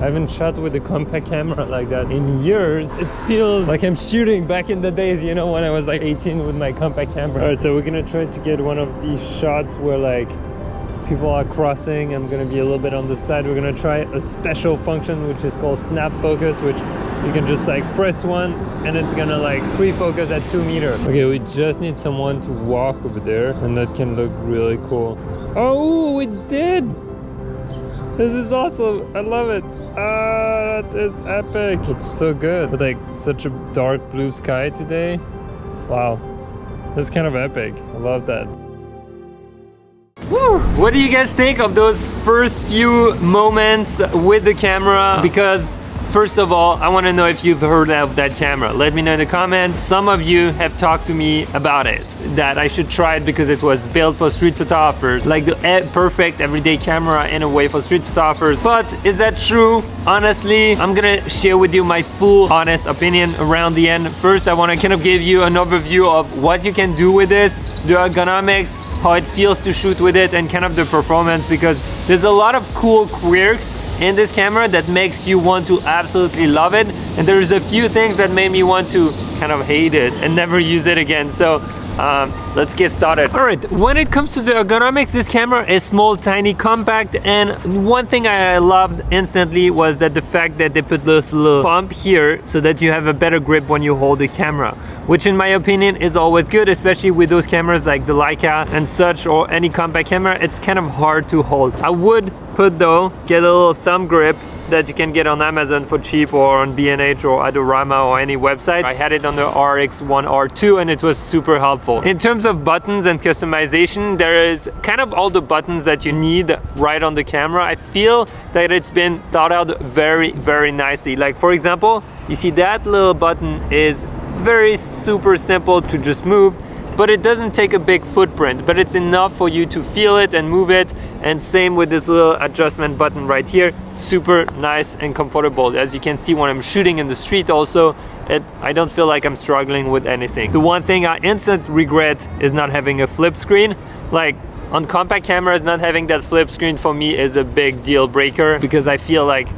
haven't shot with a compact camera like that in years. It feels like I'm shooting back in the days, you know, when I was like 18 with my compact camera. All right, so we're gonna try to get one of these shots where like people are crossing. I'm gonna be a little bit on the side. We're gonna try a special function which is called snap focus, which you can just like press once and it's gonna like pre-focus at 2 meters. Okay, we just need someone to walk over there and that can look really cool. Oh, we did! This is awesome. I love it. Ah, that is epic. It's so good. With like such a dark blue sky today. Wow. That's kind of epic. I love that. Woo! What do you guys think of those first few moments with the camera? Because first of all, I want to know if you've heard of that camera. Let me know in the comments. Some of you have talked to me about it, that I should try it because it was built for street photographers, like the perfect everyday camera in a way for street photographers. But is that true? Honestly, I'm gonna share with you my full honest opinion around the end. First, I want to kind of give you an overview of what you can do with this, the ergonomics, how it feels to shoot with it, and kind of the performance, because there's a lot of cool quirks in this camera that makes you want to absolutely love it, and there's a few things that made me want to kind of hate it and never use it again. So let's get started. All right, when it comes to the ergonomics, this camera is small, tiny, compact, and one thing I loved instantly was that the fact that they put this little pump here so that you have a better grip when you hold the camera, which in my opinion is always good, especially with those cameras like the Leica and such, or any compact camera. It's kind of hard to hold. I would put though, get a little thumb grip that you can get on Amazon for cheap, or on B&H or Adorama or any website. I had it on the RX1 R2 and it was super helpful. In terms of buttons and customization, there is kind of all the buttons that you need right on the camera. I feel that it's been thought out very, very nicely. Like for example, you see that little button is very super simple to just move, but it doesn't take a big footprint, but it's enough for you to feel it and move it. And same with this little adjustment button right here, super nice and comfortable. As you can see when I'm shooting in the street also, I don't feel like I'm struggling with anything. The one thing I instantly regret is not having a flip screen. Like on compact cameras, not having that flip screen for me is a big deal breaker, because I feel like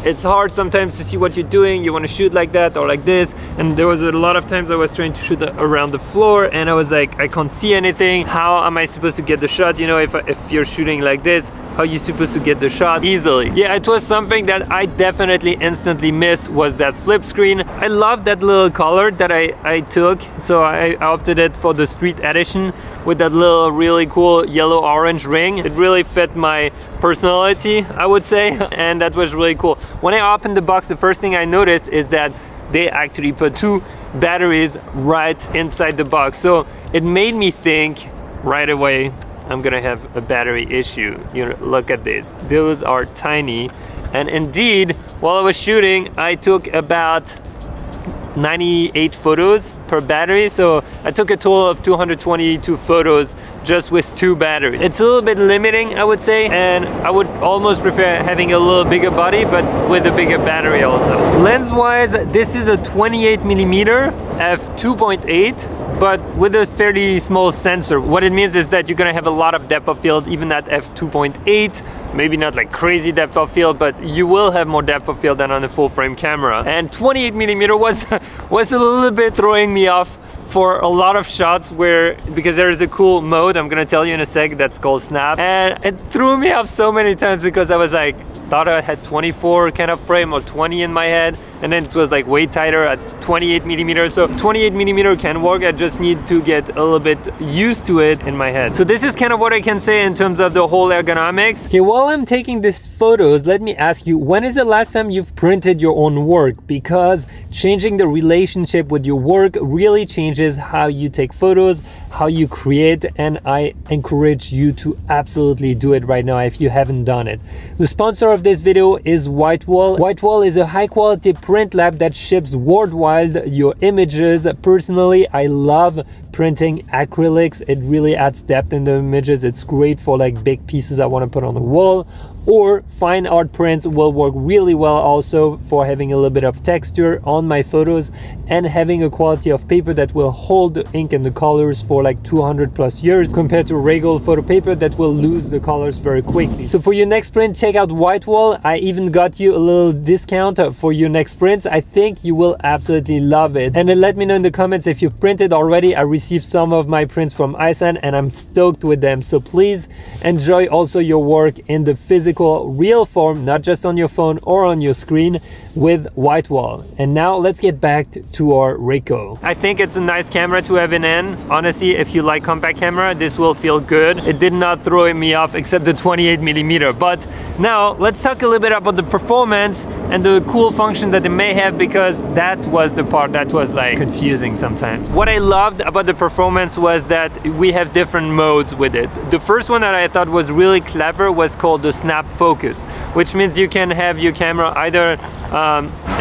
it's hard sometimes to see what you're doing. You want to shoot like that or like this, and there was a lot of times I was trying to shoot around the floor and I was like, I can't see anything. How am I supposed to get the shot? You know, if you're shooting like this, how are you supposed to get the shot easily? Yeah, it was something that I definitely instantly missed, was that flip screen. I love that little color that I took, so I opted it for the street edition with that little really cool yellow orange ring. It really fit my personality, I would say, and that was really cool. When I opened the box, the first thing I noticed is that they actually put 2 batteries right inside the box. So it made me think right away, I'm gonna have a battery issue. You know, look at this, those are tiny. And indeed, while I was shooting, I took about 98 photos per battery, so I took a total of 222 photos just with 2 batteries. It's a little bit limiting, I would say, and I would almost prefer having a little bigger body but with a bigger battery also. Lens wise, this is a 28mm f2.8, but with a fairly small sensor. What it means is that you're gonna have a lot of depth of field even at f2.8, maybe not like crazy depth of field, but you will have more depth of field than on a full frame camera. And 28mm was a little bit throwing me off for a lot of shots, because there is a cool mode I'm gonna tell you in a sec that's called snap, and it threw me off so many times because I was like, thought I had 24 kind of frame or 20 in my head, and then it was like way tighter at 28mm. So 28mm can work, I just need to get a little bit used to it in my head. So this is kind of what I can say in terms of the whole ergonomics. Okay, while I'm taking these photos, let me ask you, when is the last time you've printed your own work? Because changing the relationship with your work really changes how you take photos, how you create, and I encourage you to absolutely do it right now if you haven't done it. The sponsor of this video is Whitewall. Whitewall is a high quality print lab that ships worldwide your images. Personally, I love printing acrylics. It really adds depth in the images. It's great for like big pieces I want to put on the wall, or fine art prints will work really well also for having a little bit of texture on my photos and having a quality of paper that will hold the ink and the colors for like 200 plus years compared to regular photo paper that will lose the colors very quickly. So for your next print, check out Whitewall. I even got you a little discount for your next prints. I think you will absolutely love it. And then let me know in the comments if you've printed already. I received some of my prints from Iceland and I'm stoked with them. So please enjoy also your work in the physical real form, not just on your phone or on your screen with Whitewall. And now let's get back to our Ricoh. I think it's a nice camera to have in hand. Honestly, if you like compact camera, this will feel good. It did not throw me off except the 28mm. But now let's talk a little bit about the performance and the cool function that it may have, because that was the part that was like confusing sometimes. What I loved about the performance was that we have different modes with it. The first one that I thought was really clever was called the snap focus, which means you can have your camera either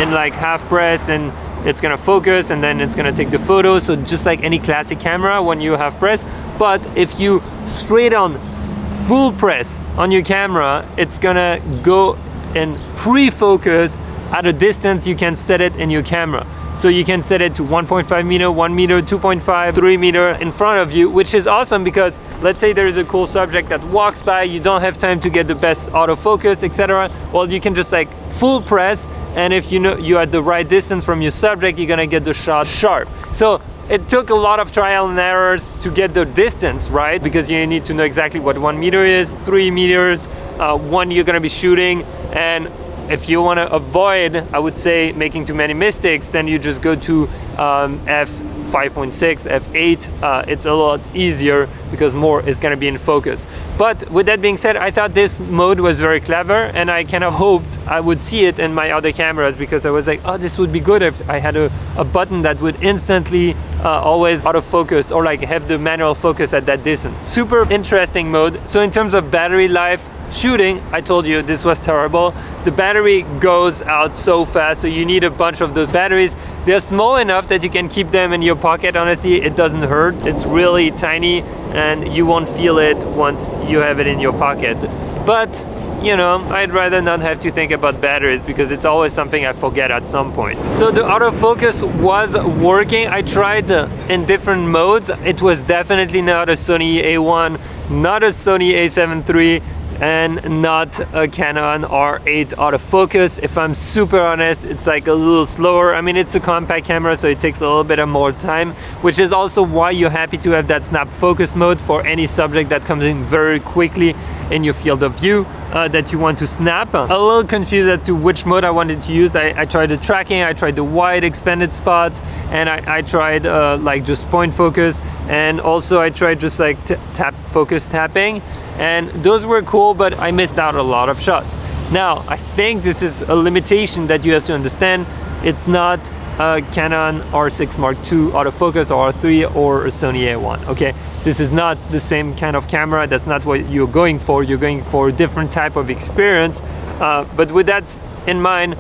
in like half press and it's gonna focus and then it's gonna take the photo, so just like any classic camera when you half press. But if you straight on full press on your camera, it's gonna go and pre-focus at a distance you can set it in your camera. So you can set it to 1.5 meter, 1 meter, 2.5, 3 meter in front of you, which is awesome because let's say there's a cool subject that walks by, you don't have time to get the best autofocus, etc. Well, you can just like full press, and if you know you're at the right distance from your subject, you're gonna get the shot sharp. So it took a lot of trial and errors to get the distance right, because you need to know exactly what 1 meter is, 3 meters, one you're gonna be shooting. And if you want to avoid, I would say, making too many mistakes, then you just go to f5.6, f8. It's a lot easier because more is going to be in focus. But with that being said, I thought this mode was very clever, and I kind of hoped I would see it in my other cameras, because I was like, oh, this would be good if I had a button that would instantly always autofocus or like have the manual focus at that distance. Super interesting mode. So in terms of battery life, shooting, I told you this was terrible. The battery goes out so fast, so you need a bunch of those batteries. They're small enough that you can keep them in your pocket. Honestly, it doesn't hurt. It's really tiny and you won't feel it once you have it in your pocket. But you know, I'd rather not have to think about batteries because it's always something I forget at some point. So the autofocus was working. I tried in different modes. It was definitely not a Sony A1, not a Sony A7 III, and not a Canon R8 autofocus. If I'm super honest, it's like a little slower. I mean, it's a compact camera, so it takes a little bit of more time, which is also why you're happy to have that snap focus mode for any subject that comes in very quickly in your field of view that you want to snap. A little confused as to which mode I wanted to use. I tried the tracking, I tried the wide expanded spots, and I tried like just point focus, and also I tried just like focus tapping. And those were cool, but I missed out a lot of shots. Now, I think this is a limitation that you have to understand. It's not a Canon R6 Mark II autofocus or R3 or a Sony A1, okay? This is not the same kind of camera. That's not what you're going for. You're going for a different type of experience. But with that in mind,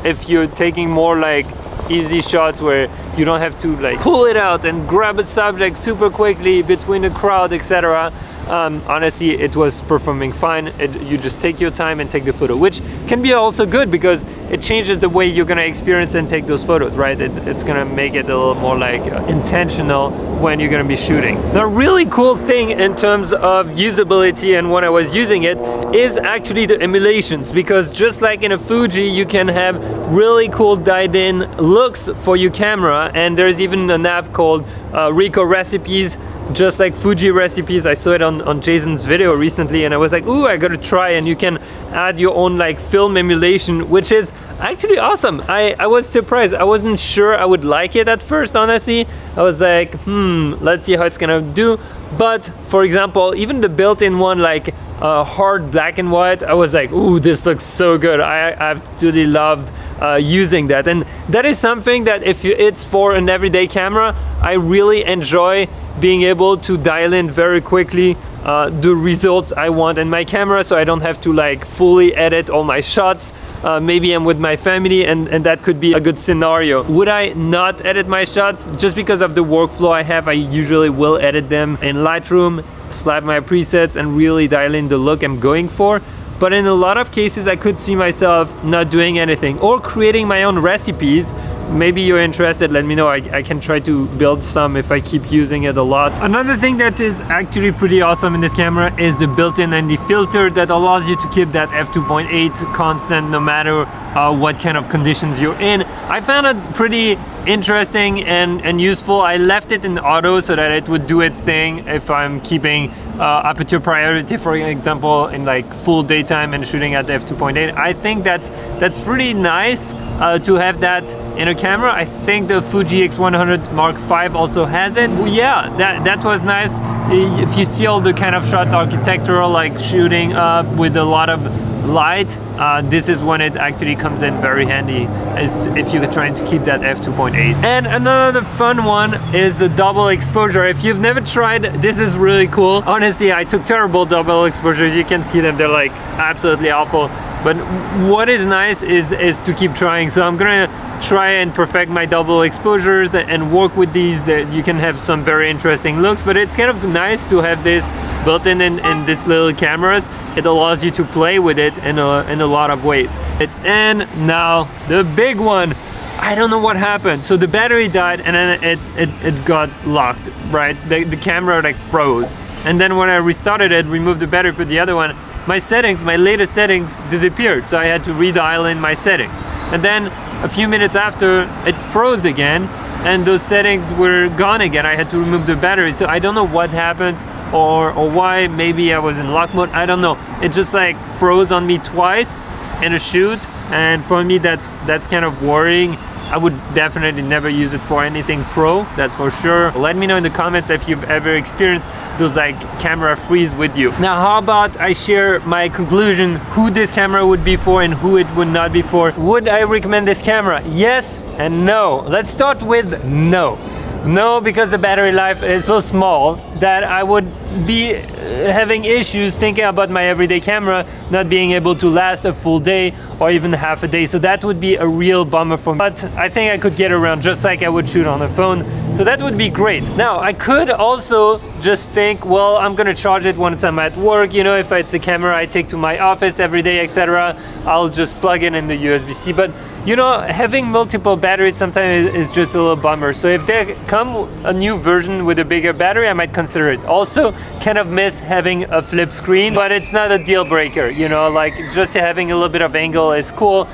if you're taking more like easy shots where you don't have to like pull it out and grab a subject super quickly between the crowd, etc., honestly, it was performing fine. You just take your time and take the photo, which can be also good because it changes the way you're gonna experience and take those photos, right? It's gonna make it a little more like intentional when you're gonna be shooting. The really cool thing in terms of usability and when I was using it is actually the emulations, because just like in a Fuji, you can have really cool dialed in looks for your camera, and there's even an app called Ricoh Recipes, just like Fuji recipes. I saw it on Jason's video recently and I was like, ooh, I gotta try. And you can add your own like film emulation, which is actually awesome. I was surprised. I wasn't sure I would like it at first, honestly. I was like, let's see how it's gonna do. But for example, even the built-in one, like hard black and white, I was like, ooh, this looks so good. I absolutely loved using that. And that is something that if it's for an everyday camera, I really enjoy being able to dial in very quickly the results I want in my camera, so I don't have to like fully edit all my shots. Maybe I'm with my family and that could be a good scenario. Would I not edit my shots? Just because of the workflow I have, I usually will edit them in Lightroom, slap my presets and really dial in the look I'm going for. but in a lot of cases I could see myself not doing anything or creating my own recipes. Maybe you're interested, let me know. I can try to build some if I keep using it a lot. Another thing that is actually pretty awesome in this camera is the built-in ND filter that allows you to keep that f2.8 constant no matter what kind of conditions you're in. I found it pretty interesting and useful. I left it in auto so that it would do its thing if I'm keeping aperture priority, for example, in like full daytime and shooting at f2.8. I think that's pretty nice to have that in a camera. I think the Fuji X100 Mark V also has it. Well, yeah, that was nice. If you see all the kind of shots, architectural, like shooting with a lot of light, this is when it actually comes in very handy, as if you're trying to keep that f2.8. And another fun one is the double exposure. If you've never tried, this is really cool. Honestly, I took terrible double exposures. You can see them, they're like absolutely awful. But what is nice is to keep trying. So I'm gonna try and perfect my double exposures and work with these. That you can have some very interesting looks, but it's kind of nice to have this built in this little cameras. It allows you to play with it in a lot of ways. And now the big one. I don't know what happened. So the battery died and then it got locked, right? The camera like froze. And then when I restarted it, removed the battery, put the other one, my settings, my latest settings disappeared. So I had to redial in my settings. And then a few minutes after, it froze again and those settings were gone again. I had to remove the battery. So I don't know what happened or why. Maybe I was in lock mode, I don't know. It just like froze on me twice in a shoot. And for me, that's kind of worrying. I would definitely never use it for anything pro, that's for sure. Let me know in the comments if you've ever experienced those like camera freeze with you. Now, how about I share my conclusion, who this camera would be for and who it would not be for. Would I recommend this camera? Yes and no. Let's start with no. No, because the battery life is so small that I would be having issues thinking about my everyday camera not being able to last a full day or even half a day. So that would be a real bummer for me. But I think I could get around just like I would shoot on a phone. So that would be great. Now, I could also just think, well, I'm gonna charge it once I'm at work. You know, if it's a camera I take to my office every day, etc., I'll just plug it in the USB-C. But you know, having multiple batteries sometimes is just a little bummer. So if there come a new version with a bigger battery, I might consider it. Also, kind of miss having a flip screen, but it's not a deal breaker, you know, like just having a little bit of angle is cool.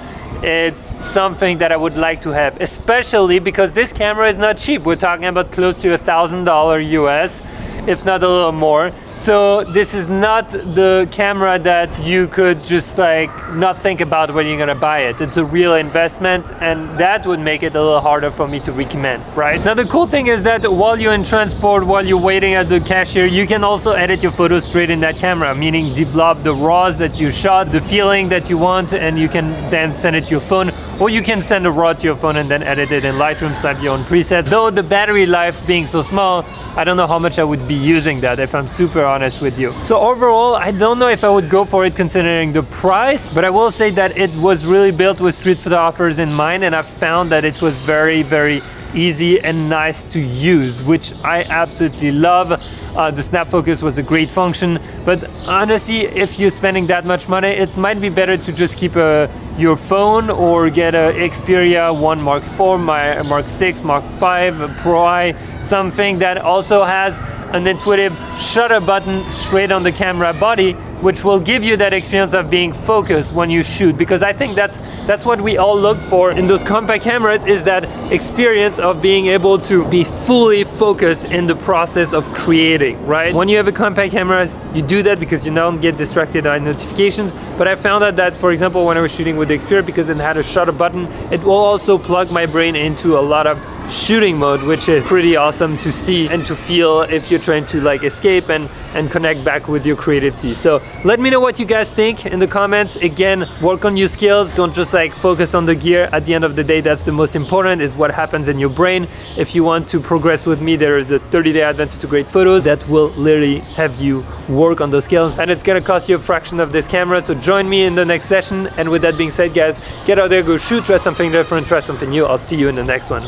It's something that I would like to have, especially because this camera is not cheap. We're talking about close to $1,000 US, if not a little more. So this is not the camera that you could just like not think about when you're gonna buy it. It's a real investment, and that would make it a little harder for me to recommend, right? Now the cool thing is that while you're in transport, while you're waiting at the cashier, you can also edit your photos straight in that camera, meaning develop the RAWs that you shot, the feeling that you want, and you can then send it to your phone, or you can send a RAW to your phone and then edit it in Lightroom, slap your own presets. Though the battery life being so small, I don't know how much I would be using that, if I'm super honest with you. So overall, I don't know if I would go for it considering the price, but I will say that it was really built with street photographers in mind, and I found that it was very, very easy and nice to use, which I absolutely love. The snap focus was a great function, but honestly, if you're spending that much money, it might be better to just keep your phone or get a Xperia 1 Mark IV, Mark 6, Mark 5, Pro I, something that also has an intuitive shutter button straight on the camera body, which will give you that experience of being focused when you shoot. Because I think that's what we all look for in those compact cameras, is that experience of being able to be fully focused in the process of creating, right? When you have a compact camera, you do that because you don't get distracted by notifications. But I found out that, for example, when I was shooting with the Xperia, because it had a shutter button, it will also plug my brain into a lot of shooting mode, which is pretty awesome to see and to feel if you're trying to like escape and connect back with your creativity. So let me know what you guys think in the comments. Again, work on your skills, don't just like focus on the gear. At the end of the day, that's the most important, is what happens in your brain. If you want to progress with me, there is a 30-day adventure to great photos that will literally have you work on those skills, and it's gonna cost you a fraction of this camera. So join me in the next session, and with that being said, guys, get out there, go shoot, try something different, try something new. I'll see you in the next one.